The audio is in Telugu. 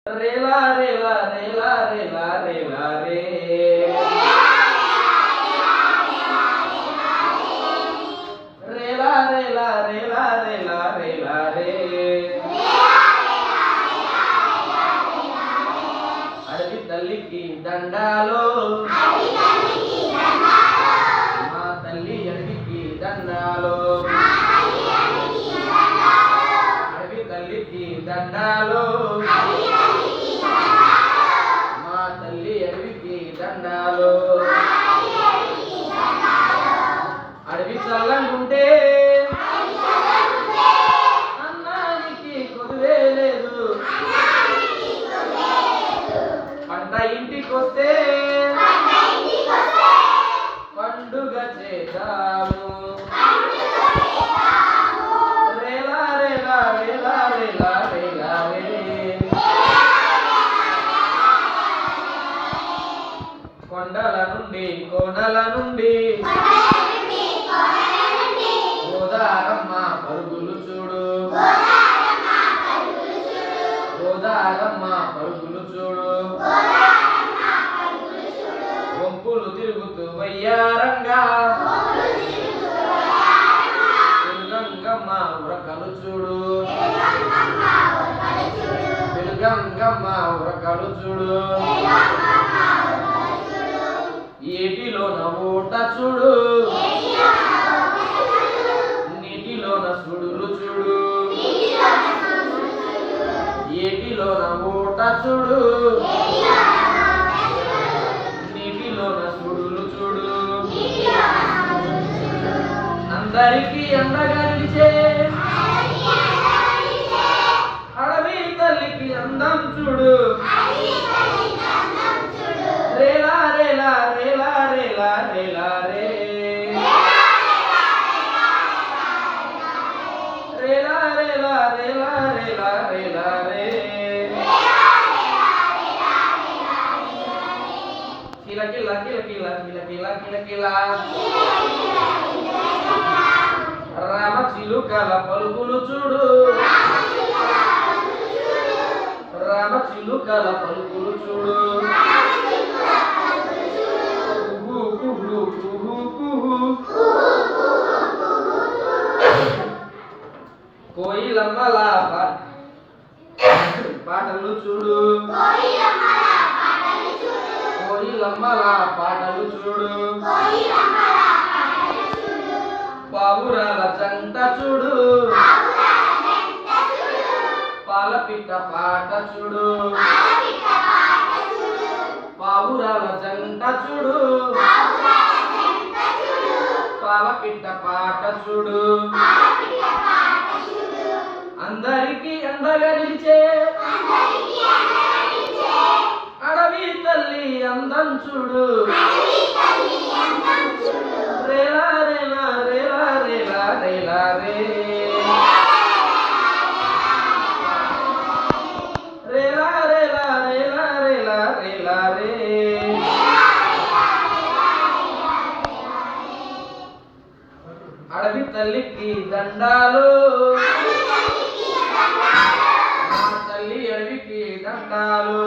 రేలా రేలా రేలా రేలా రేలా రే రేలా రేలా రేలా రేలా రేలా రే అడవి తల్లికి దండాలో మా తల్లి అడవికి దండాలో అడవి తల్లికి దండాలో మా తల్లి అడవికి దండాలో అడవి చల్లంగుంటే అన్నానికి కొదువే లేదు పంట ఇంటికొస్తే పండుగ చేద్దాము రేలా రేలా రేలా రేలా రేలా రే కొండల నుండి కోనల నుండి గోదారమ్మ పరుగులు చూడు గోదారమ్మ పరుగులు చూడు వంపులు తిరుగుతూ వయ్యారంగా వెలుగంగమ్మ ఉరకలు చూడు వెలుగంగమ్మ ఉరకలు చూడు ఏటిలోన ఊట చూడు నీటిలోన సుడులు చూడు ఏటిలోన ఊట చూడు నీటిలోన సుడులు చూడు అందరికీ అండగా నిలిచే అడవి తల్లికి అందం చూడు రేలా రేలా రేలా రేలా రేలా రే రేలా రేలా రేలా రేలా రేలా రే కిల కిల కిల కిల కిల కిల కిల కిల రామ చిలుకల పలుకులు చూడు రామ చిలుకల పలుకులు చూడు కోయిలమ్మల పాటలు చూడు కోయిలమ్మల పాటలు చూడు పావురాల జంట చూడు పాలపిట్ట పాట చూడు పావురాల జంట చూడు పాలపిట్ట పాట చూడు అందరికీ అండగా నిలిచే అడవి తల్లి అందం చూడు రేలా రేలా రేలా రేలా రేలా రే రేలా రేలా రేలా రేలా రేలా రే అడవి తల్లికి దండాలు మా తల్లి అడవికి దండాలు